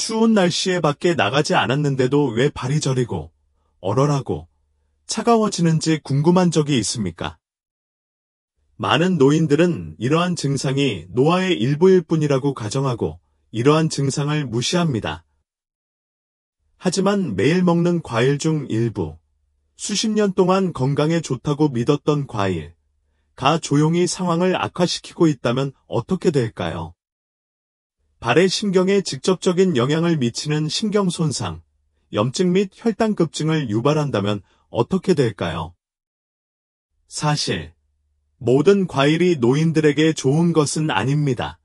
추운 날씨에 밖에 나가지 않았는데도 왜 발이 저리고 얼얼하고 차가워지는지 궁금한 적이 있습니까? 많은 노인들은 이러한 증상이 노화의 일부일 뿐이라고 가정하고 이러한 증상을 무시합니다. 하지만 매일 먹는 과일 중 일부, 수십 년 동안 건강에 좋다고 믿었던 과일가 조용히 상황을 악화시키고 있다면 어떻게 될까요? 발의 신경에 직접적인 영향을 미치는 신경 손상, 염증 및 혈당급증을 유발한다면 어떻게 될까요? 사실 모든 과일이 노인들에게 좋은 것은 아닙니다.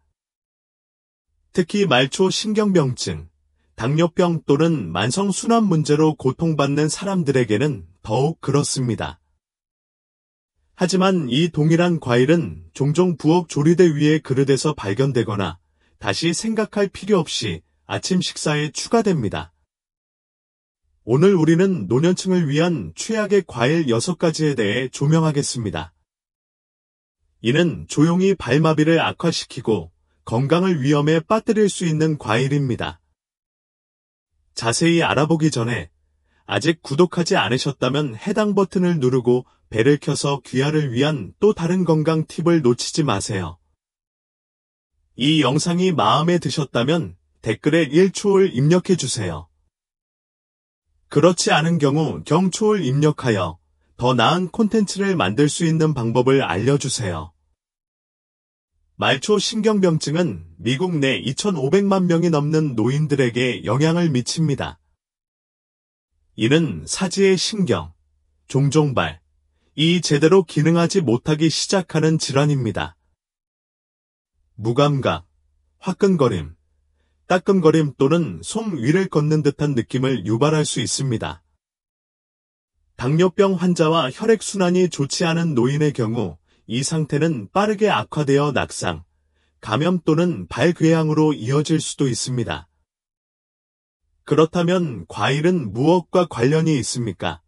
특히 말초 신경병증, 당뇨병 또는 만성순환 문제로 고통받는 사람들에게는 더욱 그렇습니다. 하지만 이 동일한 과일은 종종 부엌 조리대 위의 그릇에서 발견되거나 다시 생각할 필요 없이 아침 식사에 추가됩니다. 오늘 우리는 노년층을 위한 최악의 과일 6가지에 대해 조명하겠습니다. 이는 조용히 발마비를 악화시키고 건강을 위험에 빠뜨릴 수 있는 과일입니다. 자세히 알아보기 전에 아직 구독하지 않으셨다면 해당 버튼을 누르고 벨을 켜서 귀하를 위한 또 다른 건강 팁을 놓치지 마세요. 이 영상이 마음에 드셨다면 댓글에 1초를 입력해주세요. 그렇지 않은 경우 경초를 입력하여 더 나은 콘텐츠를 만들 수 있는 방법을 알려주세요. 말초 신경병증은 미국 내 2,500만 명이 넘는 노인들에게 영향을 미칩니다. 이는 사지의 신경, 종종발이 제대로 기능하지 못하기 시작하는 질환입니다. 무감각, 화끈거림, 따끔거림 또는 솜 위를 걷는 듯한 느낌을 유발할 수 있습니다. 당뇨병 환자와 혈액순환이 좋지 않은 노인의 경우 이 상태는 빠르게 악화되어 낙상, 감염 또는 발궤양으로 이어질 수도 있습니다. 그렇다면 과일은 무엇과 관련이 있습니까?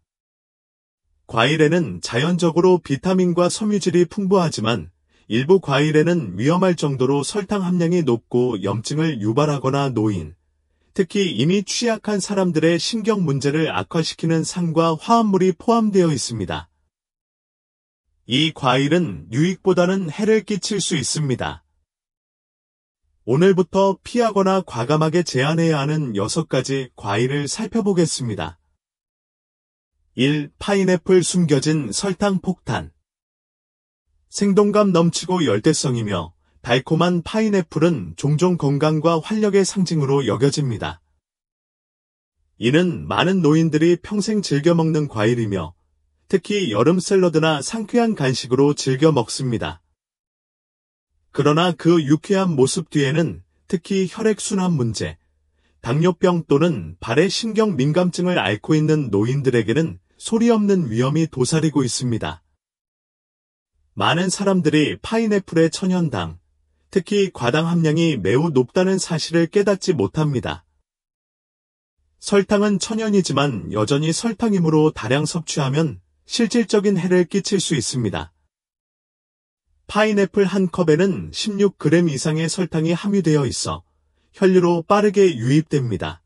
과일에는 자연적으로 비타민과 섬유질이 풍부하지만 일부 과일에는 위험할 정도로 설탕 함량이 높고 염증을 유발하거나 노인, 특히 이미 취약한 사람들의 신경 문제를 악화시키는 산과 화합물이 포함되어 있습니다. 이 과일은 유익보다는 해를 끼칠 수 있습니다. 오늘부터 피하거나 과감하게 제한해야 하는 6가지 과일을 살펴보겠습니다. 1. 파인애플 숨겨진 설탕 폭탄. 생동감 넘치고 열대성이며 달콤한 파인애플은 종종 건강과 활력의 상징으로 여겨집니다. 이는 많은 노인들이 평생 즐겨 먹는 과일이며 특히 여름 샐러드나 상쾌한 간식으로 즐겨 먹습니다. 그러나 그 유쾌한 모습 뒤에는 특히 혈액순환 문제, 당뇨병 또는 발의 신경 민감증을 앓고 있는 노인들에게는 소리 없는 위험이 도사리고 있습니다. 많은 사람들이 파인애플의 천연당, 특히 과당 함량이 매우 높다는 사실을 깨닫지 못합니다. 설탕은 천연이지만 여전히 설탕이므로 다량 섭취하면 실질적인 해를 끼칠 수 있습니다. 파인애플 한 컵에는 16g 이상의 설탕이 함유되어 있어 혈류로 빠르게 유입됩니다.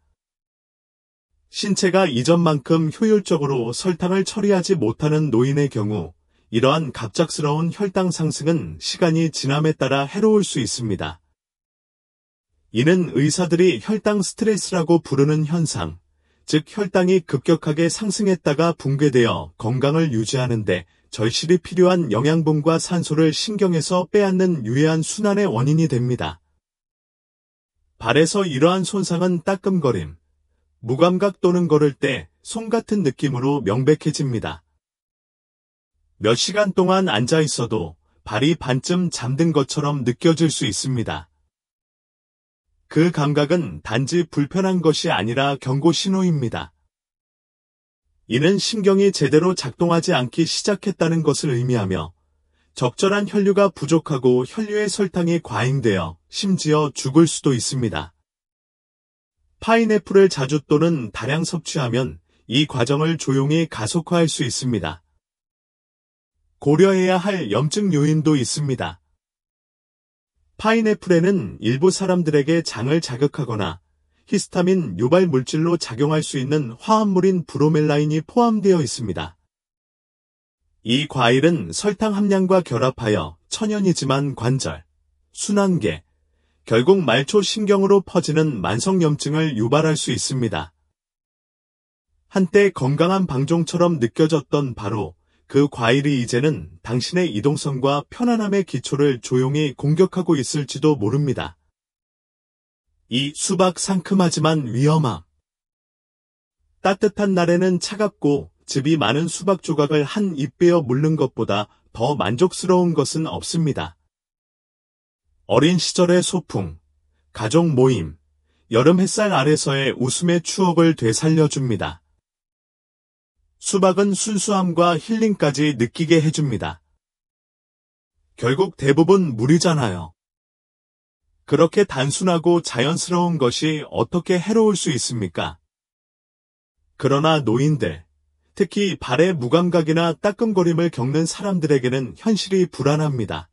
신체가 이전만큼 효율적으로 설탕을 처리하지 못하는 노인의 경우 이러한 갑작스러운 혈당 상승은 시간이 지남에 따라 해로울 수 있습니다. 이는 의사들이 혈당 스트레스라고 부르는 현상, 즉 혈당이 급격하게 상승했다가 붕괴되어 건강을 유지하는 데 절실히 필요한 영양분과 산소를 신경에서 빼앗는 유해한 순환의 원인이 됩니다. 발에서 이러한 손상은 따끔거림, 무감각 또는 걸을 때 솜 같은 느낌으로 명백해집니다. 몇 시간 동안 앉아 있어도 발이 반쯤 잠든 것처럼 느껴질 수 있습니다. 그 감각은 단지 불편한 것이 아니라 경고 신호입니다. 이는 신경이 제대로 작동하지 않기 시작했다는 것을 의미하며 적절한 혈류가 부족하고 혈류의 설탕이 과잉되어 심지어 죽을 수도 있습니다. 파인애플을 자주 또는 다량 섭취하면 이 과정을 조용히 가속화할 수 있습니다. 고려해야 할 염증 요인도 있습니다. 파인애플에는 일부 사람들에게 장을 자극하거나 히스타민 유발 물질로 작용할 수 있는 화합물인 브로멜라인이 포함되어 있습니다. 이 과일은 설탕 함량과 결합하여 천연이지만 관절, 순환계, 결국 말초 신경으로 퍼지는 만성염증을 유발할 수 있습니다. 한때 건강한 방종처럼 느껴졌던 바로 그 과일이 이제는 당신의 이동성과 편안함의 기초를 조용히 공격하고 있을지도 모릅니다. 이 수박 상큼하지만 위험함. 따뜻한 날에는 차갑고 즙이 많은 수박 조각을 한 입 베어 물는 것보다 더 만족스러운 것은 없습니다. 어린 시절의 소풍, 가족 모임, 여름 햇살 아래서의 웃음의 추억을 되살려줍니다. 수박은 순수함과 힐링까지 느끼게 해줍니다. 결국 대부분 물이잖아요. 그렇게 단순하고 자연스러운 것이 어떻게 해로울 수 있습니까? 그러나 노인들, 특히 발의 무감각이나 따끔거림을 겪는 사람들에게는 현실이 불안합니다.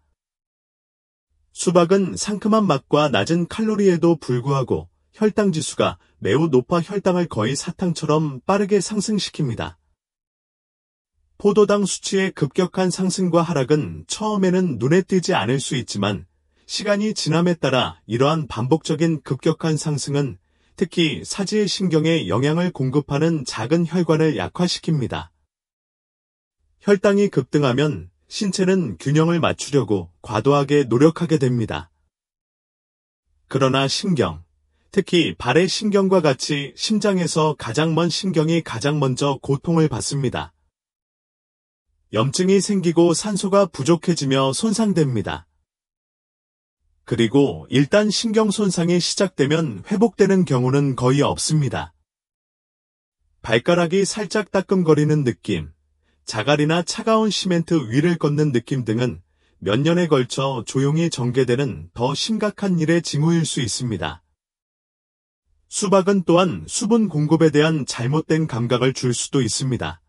수박은 상큼한 맛과 낮은 칼로리에도 불구하고 혈당 지수가 매우 높아 혈당을 거의 사탕처럼 빠르게 상승시킵니다. 포도당 수치의 급격한 상승과 하락은 처음에는 눈에 띄지 않을 수 있지만 시간이 지남에 따라 이러한 반복적인 급격한 상승은 특히 사지의 신경에 영향을 공급하는 작은 혈관을 약화시킵니다. 혈당이 급등하면 신체는 균형을 맞추려고 과도하게 노력하게 됩니다. 그러나 신경, 특히 발의 신경과 같이 심장에서 가장 먼 신경이 가장 먼저 고통을 받습니다. 염증이 생기고 산소가 부족해지며 손상됩니다. 그리고 일단 신경 손상이 시작되면 회복되는 경우는 거의 없습니다. 발가락이 살짝 따끔거리는 느낌, 자갈이나 차가운 시멘트 위를 걷는 느낌 등은 몇 년에 걸쳐 조용히 전개되는 더 심각한 일의 징후일 수 있습니다. 수박은 또한 수분 공급에 대한 잘못된 감각을 줄 수도 있습니다.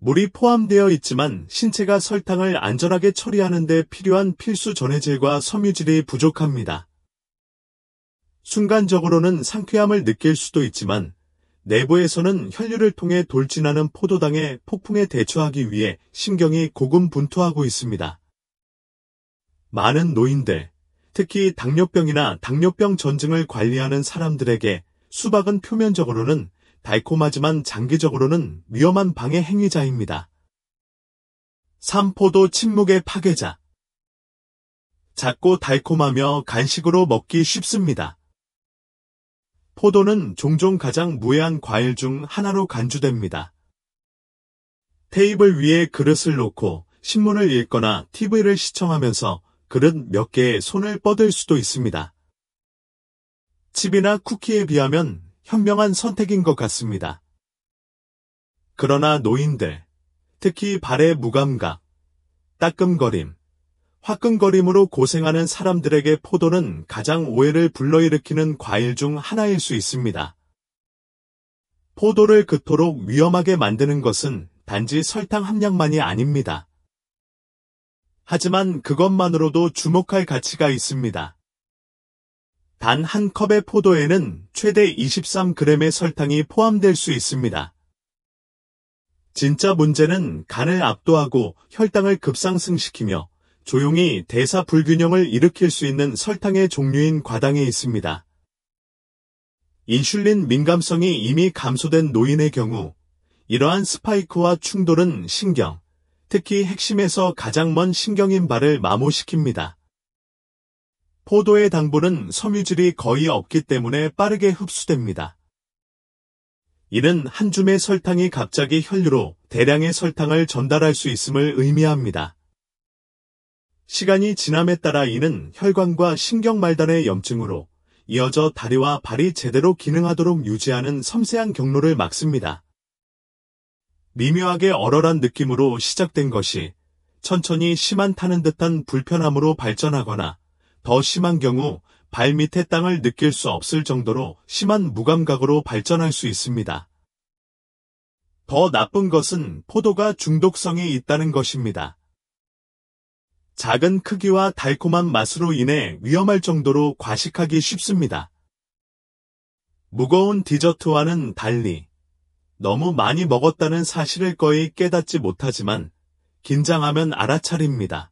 물이 포함되어 있지만 신체가 설탕을 안전하게 처리하는 데 필요한 필수 전해질과 섬유질이 부족합니다. 순간적으로는 상쾌함을 느낄 수도 있지만 내부에서는 혈류를 통해 돌진하는 포도당의 폭풍에 대처하기 위해 신경이 고군분투하고 있습니다. 많은 노인들, 특히 당뇨병이나 당뇨병 전증을 관리하는 사람들에게 수박은 표면적으로는 달콤하지만 장기적으로는 위험한 방해 행위자입니다. 삼포도 침묵의 파괴자. 작고 달콤하며 간식으로 먹기 쉽습니다. 포도는 종종 가장 무해한 과일 중 하나로 간주됩니다. 테이블 위에 그릇을 놓고 신문을 읽거나 TV를 시청하면서 그릇 몇 개에 손을 뻗을 수도 있습니다. 칩이나 쿠키에 비하면 현명한 선택인 것 같습니다. 그러나 노인들, 특히 발의 무감각, 따끔거림, 화끈거림으로 고생하는 사람들에게 포도는 가장 오해를 불러일으키는 과일 중 하나일 수 있습니다. 포도를 그토록 위험하게 만드는 것은 단지 설탕 함량만이 아닙니다. 하지만 그것만으로도 주목할 가치가 있습니다. 단 한 컵의 포도에는 최대 23g의 설탕이 포함될 수 있습니다. 진짜 문제는 간을 압도하고 혈당을 급상승시키며 조용히 대사 불균형을 일으킬 수 있는 설탕의 종류인 과당에 있습니다. 인슐린 민감성이 이미 감소된 노인의 경우 이러한 스파이크와 충돌은 신경, 특히 핵심에서 가장 먼 신경인 발을 마모시킵니다. 포도의 당분은 섬유질이 거의 없기 때문에 빠르게 흡수됩니다. 이는 한 줌의 설탕이 갑자기 혈류로 대량의 설탕을 전달할 수 있음을 의미합니다. 시간이 지남에 따라 이는 혈관과 신경말단의 염증으로 이어져 다리와 발이 제대로 기능하도록 유지하는 섬세한 경로를 막습니다. 미묘하게 얼얼한 느낌으로 시작된 것이 천천히 심한 타는 듯한 불편함으로 발전하거나 더 심한 경우 발 밑의 땅을 느낄 수 없을 정도로 심한 무감각으로 발전할 수 있습니다. 더 나쁜 것은 포도가 중독성이 있다는 것입니다. 작은 크기와 달콤한 맛으로 인해 위험할 정도로 과식하기 쉽습니다. 무거운 디저트와는 달리 너무 많이 먹었다는 사실을 거의 깨닫지 못하지만 긴장하면 알아차립니다.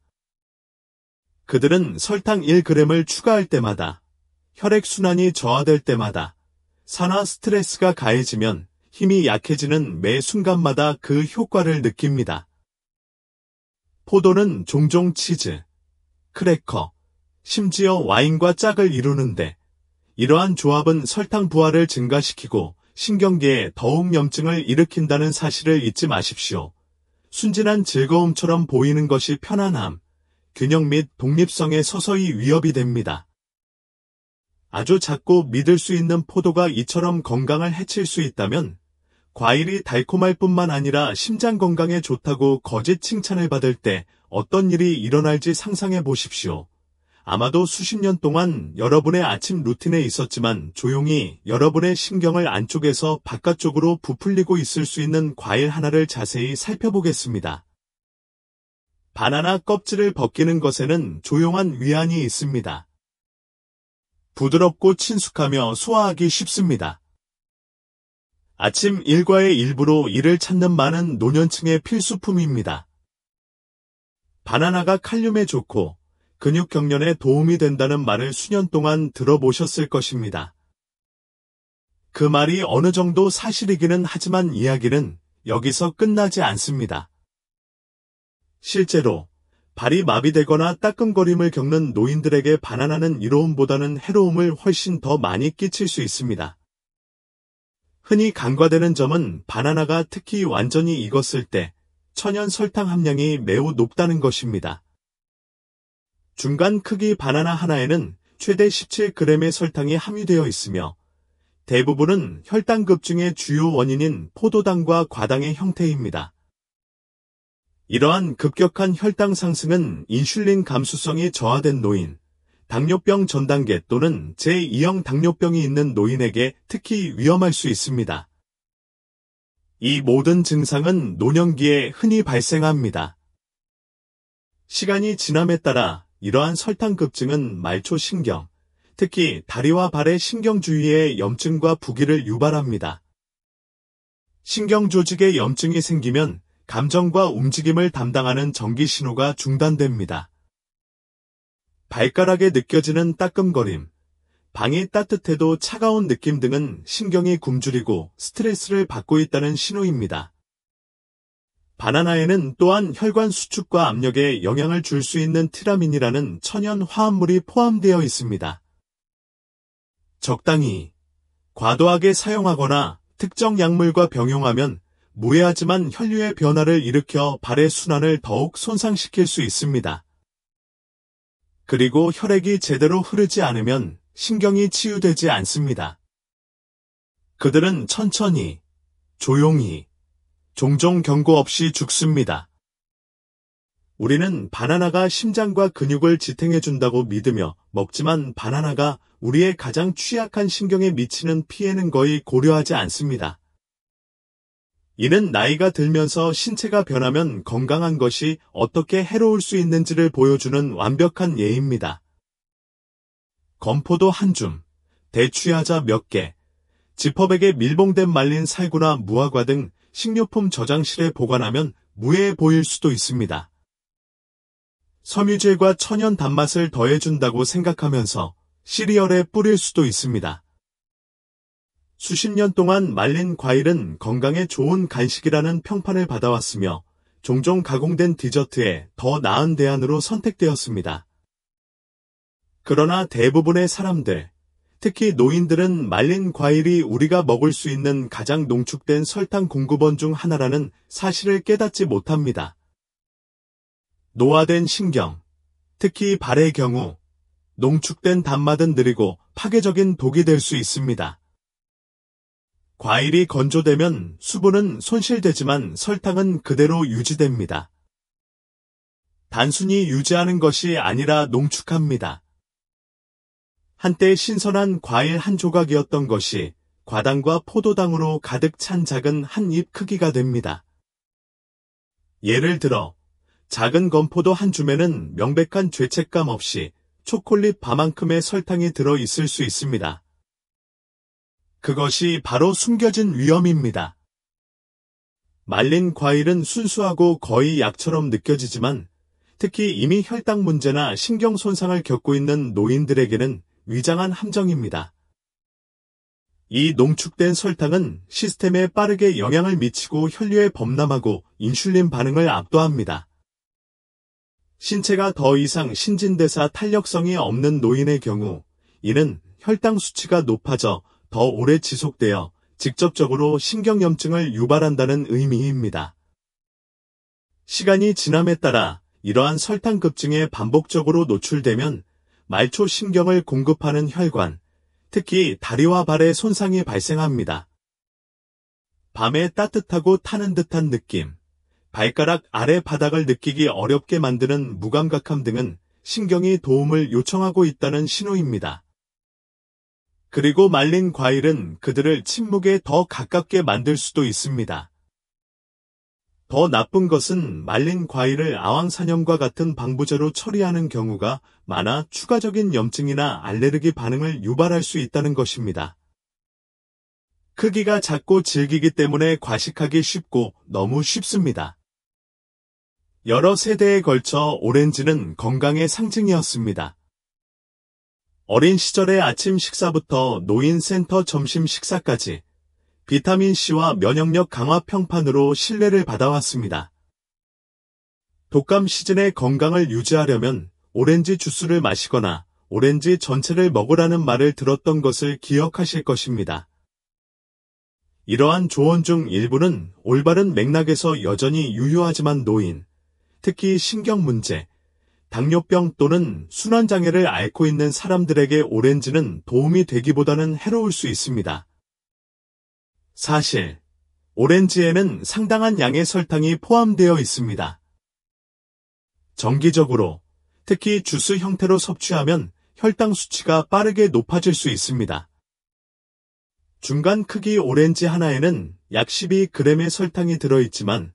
그들은 설탕 1g을 추가할 때마다, 혈액순환이 저하될 때마다, 산화 스트레스가 가해지면 힘이 약해지는 매 순간마다 그 효과를 느낍니다. 포도는 종종 치즈, 크래커, 심지어 와인과 짝을 이루는데 이러한 조합은 설탕 부하를 증가시키고 신경계에 더욱 염증을 일으킨다는 사실을 잊지 마십시오. 순진한 즐거움처럼 보이는 것이 편안함, 균형 및 독립성에 서서히 위협이 됩니다. 아주 작고 믿을 수 있는 포도가 이처럼 건강을 해칠 수 있다면 과일이 달콤할 뿐만 아니라 심장 건강에 좋다고 거짓 칭찬을 받을 때 어떤 일이 일어날지 상상해 보십시오. 아마도 수십 년 동안 여러분의 아침 루틴에 있었지만 조용히 여러분의 신경을 안쪽에서 바깥쪽으로 부풀리고 있을 수 있는 과일 하나를 자세히 살펴보겠습니다. 바나나 껍질을 벗기는 것에는 조용한 위안이 있습니다. 부드럽고 친숙하며 소화하기 쉽습니다. 아침 일과의 일부로 이를 찾는 많은 노년층의 필수품입니다. 바나나가 칼륨에 좋고 근육 경련에 도움이 된다는 말을 수년 동안 들어보셨을 것입니다. 그 말이 어느 정도 사실이기는 하지만 이야기는 여기서 끝나지 않습니다. 실제로 발이 마비되거나 따끔거림을 겪는 노인들에게 바나나는 이로움보다는 해로움을 훨씬 더 많이 끼칠 수 있습니다. 흔히 간과되는 점은 바나나가 특히 완전히 익었을 때 천연 설탕 함량이 매우 높다는 것입니다. 중간 크기 바나나 하나에는 최대 17g의 설탕이 함유되어 있으며 대부분은 혈당급증의 주요 원인인 포도당과 과당의 형태입니다. 이러한 급격한 혈당 상승은 인슐린 감수성이 저하된 노인, 당뇨병 전 단계 또는 제2형 당뇨병이 있는 노인에게 특히 위험할 수 있습니다. 이 모든 증상은 노년기에 흔히 발생합니다. 시간이 지남에 따라 이러한 설탕급증은 말초 신경, 특히 다리와 발의 신경 주위에 염증과 부기를 유발합니다. 신경 조직에 염증이 생기면 감정과 움직임을 담당하는 전기 신호가 중단됩니다. 발가락에 느껴지는 따끔거림, 방이 따뜻해도 차가운 느낌 등은 신경이 굶주리고 스트레스를 받고 있다는 신호입니다. 바나나에는 또한 혈관 수축과 압력에 영향을 줄 수 있는 티라민이라는 천연 화합물이 포함되어 있습니다. 적당히, 과도하게 사용하거나 특정 약물과 병용하면 무해하지만 혈류의 변화를 일으켜 발의 순환을 더욱 손상시킬 수 있습니다. 그리고 혈액이 제대로 흐르지 않으면 신경이 치유되지 않습니다. 그들은 천천히, 조용히, 종종 경고 없이 죽습니다. 우리는 바나나가 심장과 근육을 지탱해준다고 믿으며 먹지만 바나나가 우리의 가장 취약한 신경에 미치는 피해는 거의 고려하지 않습니다. 이는 나이가 들면서 신체가 변하면 건강한 것이 어떻게 해로울 수 있는지를 보여주는 완벽한 예입니다. 건포도 한 줌, 대추야자 몇 개, 지퍼백에 밀봉된 말린 살구나 무화과 등 식료품 저장실에 보관하면 무해해 보일 수도 있습니다. 섬유질과 천연 단맛을 더해준다고 생각하면서 시리얼에 뿌릴 수도 있습니다. 수십 년 동안 말린 과일은 건강에 좋은 간식이라는 평판을 받아왔으며 종종 가공된 디저트에 더 나은 대안으로 선택되었습니다. 그러나 대부분의 사람들, 특히 노인들은 말린 과일이 우리가 먹을 수 있는 가장 농축된 설탕 공급원 중 하나라는 사실을 깨닫지 못합니다. 노화된 신경, 특히 발의 경우 농축된 단맛은 느리고 파괴적인 독이 될 수 있습니다. 과일이 건조되면 수분은 손실되지만 설탕은 그대로 유지됩니다. 단순히 유지하는 것이 아니라 농축합니다. 한때 신선한 과일 한 조각이었던 것이 과당과 포도당으로 가득 찬 작은 한 입 크기가 됩니다. 예를 들어 작은 건포도 한 줌에는 명백한 죄책감 없이 초콜릿 바만큼의 설탕이 들어 있을 수 있습니다. 그것이 바로 숨겨진 위험입니다. 말린 과일은 순수하고 거의 약처럼 느껴지지만 특히 이미 혈당 문제나 신경 손상을 겪고 있는 노인들에게는 위장한 함정입니다. 이 농축된 설탕은 시스템에 빠르게 영향을 미치고 혈류에 범람하고 인슐린 반응을 압도합니다. 신체가 더 이상 신진대사 탄력성이 없는 노인의 경우 이는 혈당 수치가 높아져 더 오래 지속되어 직접적으로 신경염증을 유발한다는 의미입니다. 시간이 지남에 따라 이러한 설탕 급증에 반복적으로 노출되면 말초 신경을 공급하는 혈관, 특히 다리와 발에 손상이 발생합니다. 밤에 따뜻하고 타는 듯한 느낌, 발가락 아래 바닥을 느끼기 어렵게 만드는 무감각함 등은 신경이 도움을 요청하고 있다는 신호입니다. 그리고 말린 과일은 그들을 침묵에 더 가깝게 만들 수도 있습니다. 더 나쁜 것은 말린 과일을 아황산염과 같은 방부제로 처리하는 경우가 많아 추가적인 염증이나 알레르기 반응을 유발할 수 있다는 것입니다. 크기가 작고 질기기 때문에 과식하기 쉽고 너무 쉽습니다. 여러 세대에 걸쳐 오렌지는 건강의 상징이었습니다. 어린 시절의 아침 식사부터 노인센터 점심 식사까지 비타민C와 면역력 강화 평판으로 신뢰를 받아왔습니다. 독감 시즌의 건강을 유지하려면 오렌지 주스를 마시거나 오렌지 전체를 먹으라는 말을 들었던 것을 기억하실 것입니다. 이러한 조언 중 일부는 올바른 맥락에서 여전히 유효하지만 노인, 특히 신경 문제, 당뇨병 또는 순환장애를 앓고 있는 사람들에게 오렌지는 도움이 되기보다는 해로울 수 있습니다. 사실, 오렌지에는 상당한 양의 설탕이 포함되어 있습니다. 정기적으로, 특히 주스 형태로 섭취하면 혈당 수치가 빠르게 높아질 수 있습니다. 중간 크기 오렌지 하나에는 약 12g의 설탕이 들어있지만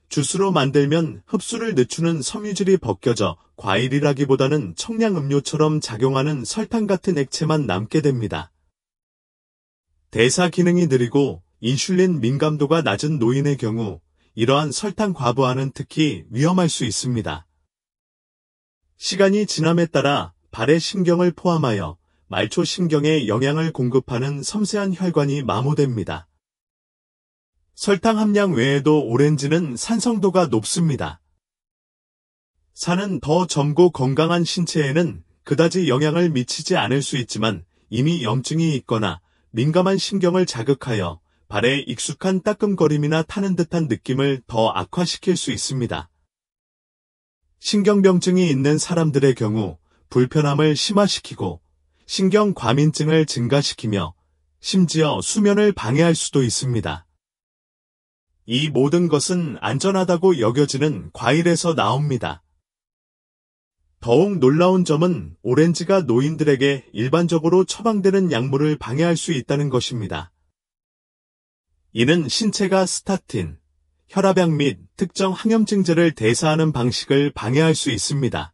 주스로 만들면 흡수를 늦추는 섬유질이 벗겨져 과일이라기보다는 청량음료처럼 작용하는 설탕 같은 액체만 남게 됩니다. 대사 기능이 느리고 인슐린 민감도가 낮은 노인의 경우 이러한 설탕 과부하는 특히 위험할 수 있습니다. 시간이 지남에 따라 발의 신경을 포함하여 말초 신경에 영향을 공급하는 섬세한 혈관이 마모됩니다. 설탕 함량 외에도 오렌지는 산성도가 높습니다. 산은 더 젊고 건강한 신체에는 그다지 영향을 미치지 않을 수 있지만 이미 염증이 있거나 민감한 신경을 자극하여 발에 익숙한 따끔거림이나 타는 듯한 느낌을 더 악화시킬 수 있습니다. 신경병증이 있는 사람들의 경우 불편함을 심화시키고 신경과민증을 증가시키며 심지어 수면을 방해할 수도 있습니다. 이 모든 것은 안전하다고 여겨지는 과일에서 나옵니다. 더욱 놀라운 점은 오렌지가 노인들에게 일반적으로 처방되는 약물을 방해할 수 있다는 것입니다. 이는 신체가 스타틴, 혈압약 및 특정 항염증제를 대사하는 방식을 방해할 수 있습니다.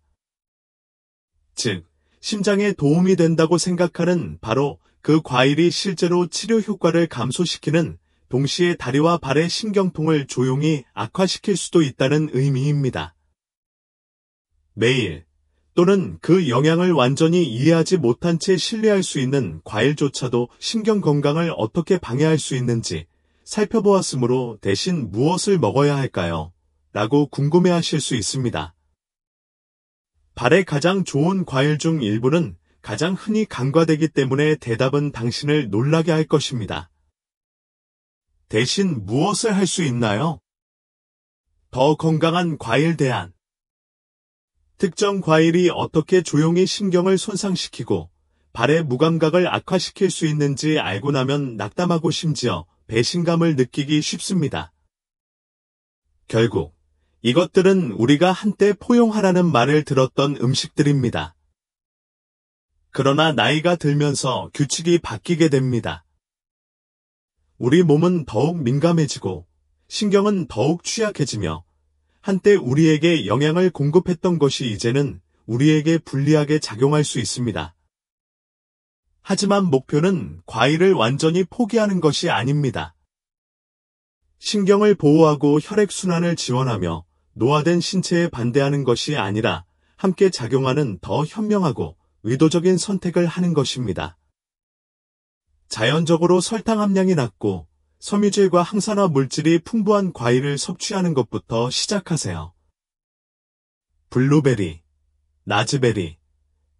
즉, 심장에 도움이 된다고 생각하는 바로 그 과일이 실제로 치료 효과를 감소시키는 동시에 다리와 발의 신경통을 조용히 악화시킬 수도 있다는 의미입니다. 매일 또는 그 영향을 완전히 이해하지 못한 채 신뢰할 수 있는 과일조차도 신경 건강을 어떻게 방해할 수 있는지 살펴보았으므로 대신 무엇을 먹어야 할까요? 라고 궁금해하실 수 있습니다. 발에 가장 좋은 과일 중 일부는 가장 흔히 간과되기 때문에 대답은 당신을 놀라게 할 것입니다. 대신 무엇을 할 수 있나요? 더 건강한 과일 대안. 특정 과일이 어떻게 조용히 신경을 손상시키고 발의 무감각을 악화시킬 수 있는지 알고 나면 낙담하고 심지어 배신감을 느끼기 쉽습니다. 결국 이것들은 우리가 한때 포용하라는 말을 들었던 음식들입니다. 그러나 나이가 들면서 규칙이 바뀌게 됩니다. 우리 몸은 더욱 민감해지고 신경은 더욱 취약해지며 한때 우리에게 영향을 공급했던 것이 이제는 우리에게 불리하게 작용할 수 있습니다. 하지만 목표는 과일을 완전히 포기하는 것이 아닙니다. 신경을 보호하고 혈액순환을 지원하며 노화된 신체에 반대하는 것이 아니라 함께 작용하는 더 현명하고 의도적인 선택을 하는 것입니다. 자연적으로 설탕 함량이 낮고 섬유질과 항산화 물질이 풍부한 과일을 섭취하는 것부터 시작하세요. 블루베리, 라즈베리,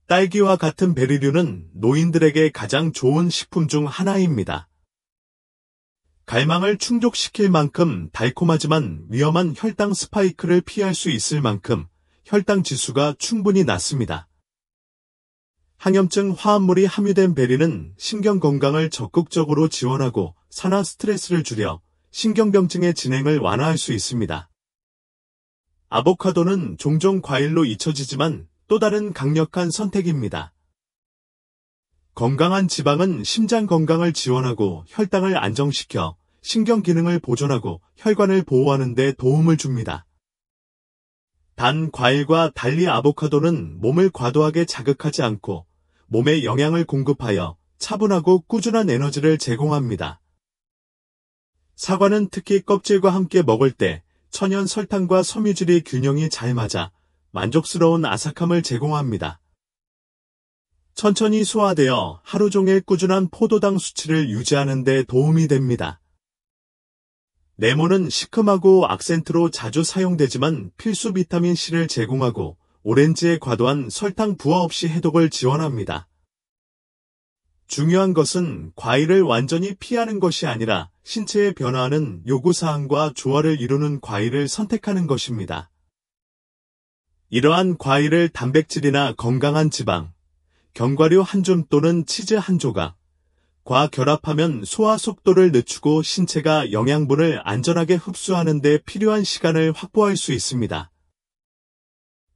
딸기와 같은 베리류는 노인들에게 가장 좋은 식품 중 하나입니다. 갈망을 충족시킬 만큼 달콤하지만 위험한 혈당 스파이크를 피할 수 있을 만큼 혈당 지수가 충분히 낮습니다. 항염증 화합물이 함유된 베리는 신경 건강을 적극적으로 지원하고 산화 스트레스를 줄여 신경병증의 진행을 완화할 수 있습니다. 아보카도는 종종 과일로 잊혀지지만 또 다른 강력한 선택입니다. 건강한 지방은 심장 건강을 지원하고 혈당을 안정시켜 신경 기능을 보존하고 혈관을 보호하는 데 도움을 줍니다. 단 과일과 달리 아보카도는 몸을 과도하게 자극하지 않고 몸에 영양을 공급하여 차분하고 꾸준한 에너지를 제공합니다. 사과는 특히 껍질과 함께 먹을 때 천연 설탕과 섬유질이 균형이 잘 맞아 만족스러운 아삭함을 제공합니다. 천천히 소화되어 하루 종일 꾸준한 포도당 수치를 유지하는 데 도움이 됩니다. 레몬은 시큼하고 악센트로 자주 사용되지만 필수 비타민C를 제공하고 오렌지의 과도한 설탕 부하 없이 해독을 지원합니다. 중요한 것은 과일을 완전히 피하는 것이 아니라 신체에 변화하는 요구사항과 조화를 이루는 과일을 선택하는 것입니다. 이러한 과일을 단백질이나 건강한 지방, 견과류 한 줌 또는 치즈 한 조각, 과 결합하면 소화 속도를 늦추고 신체가 영양분을 안전하게 흡수하는 데 필요한 시간을 확보할 수 있습니다.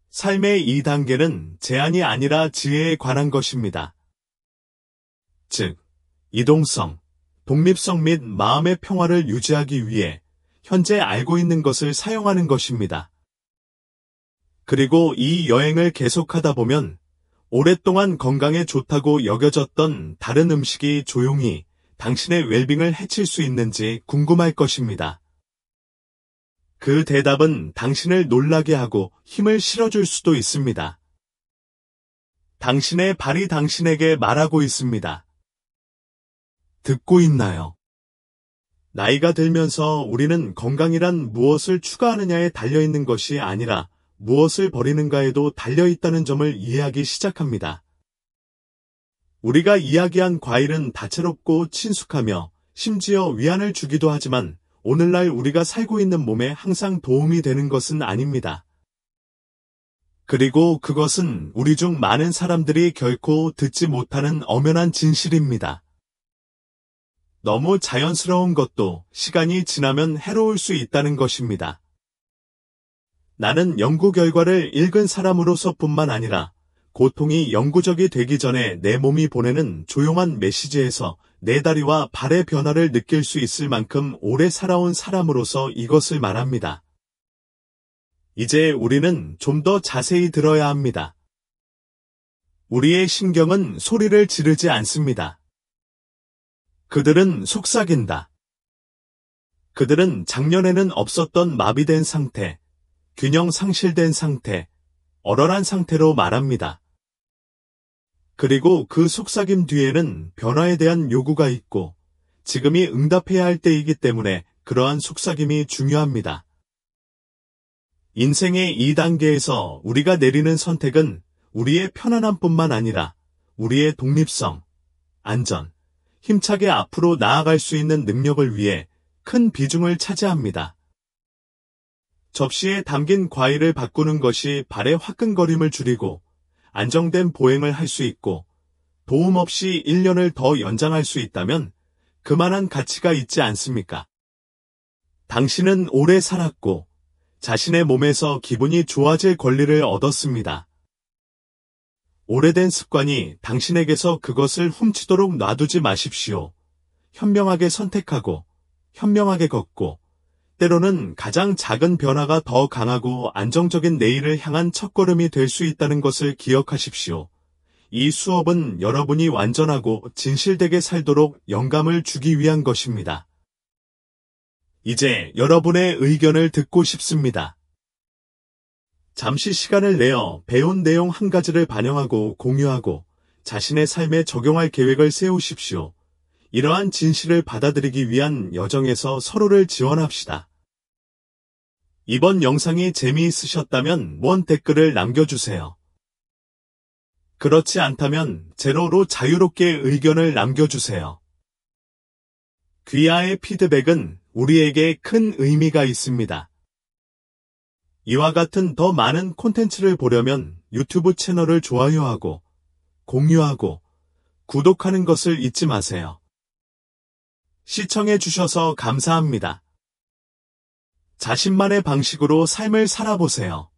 삶의 2단계는 제한이 아니라 지혜에 관한 것입니다. 즉, 이동성, 독립성 및 마음의 평화를 유지하기 위해 현재 알고 있는 것을 사용하는 것입니다. 그리고 이 여행을 계속하다 보면 오랫동안 건강에 좋다고 여겨졌던 다른 음식이 조용히 당신의 웰빙을 해칠 수 있는지 궁금할 것입니다. 그 대답은 당신을 놀라게 하고 힘을 실어줄 수도 있습니다. 당신의 발이 당신에게 말하고 있습니다. 듣고 있나요? 나이가 들면서 우리는 건강이란 무엇을 추가하느냐에 달려있는 것이 아니라 무엇을 버리는가에도 달려있다는 점을 이해하기 시작합니다. 우리가 이야기한 과일은 다채롭고 친숙하며 심지어 위안을 주기도 하지만 오늘날 우리가 살고 있는 몸에 항상 도움이 되는 것은 아닙니다. 그리고 그것은 우리 중 많은 사람들이 결코 듣지 못하는 엄연한 진실입니다. 너무 자연스러운 것도 시간이 지나면 해로울 수 있다는 것입니다. 나는 연구 결과를 읽은 사람으로서뿐만 아니라 고통이 영구적이 되기 전에 내 몸이 보내는 조용한 메시지에서 내 다리와 발의 변화를 느낄 수 있을 만큼 오래 살아온 사람으로서 이것을 말합니다. 이제 우리는 좀 더 자세히 들어야 합니다. 우리의 신경은 소리를 지르지 않습니다. 그들은 속삭인다. 그들은 작년에는 없었던 마비된 상태, 균형 상실된 상태, 얼얼한 상태로 말합니다. 그리고 그 속삭임 뒤에는 변화에 대한 요구가 있고 지금이 응답해야 할 때이기 때문에 그러한 속삭임이 중요합니다. 인생의 2단계에서 우리가 내리는 선택은 우리의 편안함뿐만 아니라 우리의 독립성, 안전, 힘차게 앞으로 나아갈 수 있는 능력을 위해 큰 비중을 차지합니다. 접시에 담긴 과일을 바꾸는 것이 발의 화끈거림을 줄이고 안정된 보행을 할 수 있고 도움 없이 1년을 더 연장할 수 있다면 그만한 가치가 있지 않습니까? 당신은 오래 살았고 자신의 몸에서 기분이 좋아질 권리를 얻었습니다. 오래된 습관이 당신에게서 그것을 훔치도록 놔두지 마십시오. 현명하게 선택하고 현명하게 걷고 때로는 가장 작은 변화가 더 강하고 안정적인 내일을 향한 첫걸음이 될 수 있다는 것을 기억하십시오. 이 수업은 여러분이 완전하고 진실되게 살도록 영감을 주기 위한 것입니다. 이제 여러분의 의견을 듣고 싶습니다. 잠시 시간을 내어 배운 내용 한 가지를 반영하고 공유하고 자신의 삶에 적용할 계획을 세우십시오. 이러한 진실을 받아들이기 위한 여정에서 서로를 지원합시다. 이번 영상이 재미있으셨다면 원 댓글을 남겨주세요. 그렇지 않다면 제로로 자유롭게 의견을 남겨주세요. 귀하의 피드백은 우리에게 큰 의미가 있습니다. 이와 같은 더 많은 콘텐츠를 보려면 유튜브 채널을 좋아요하고 공유하고 구독하는 것을 잊지 마세요. 시청해주셔서 감사합니다. 자신만의 방식으로 삶을 살아보세요.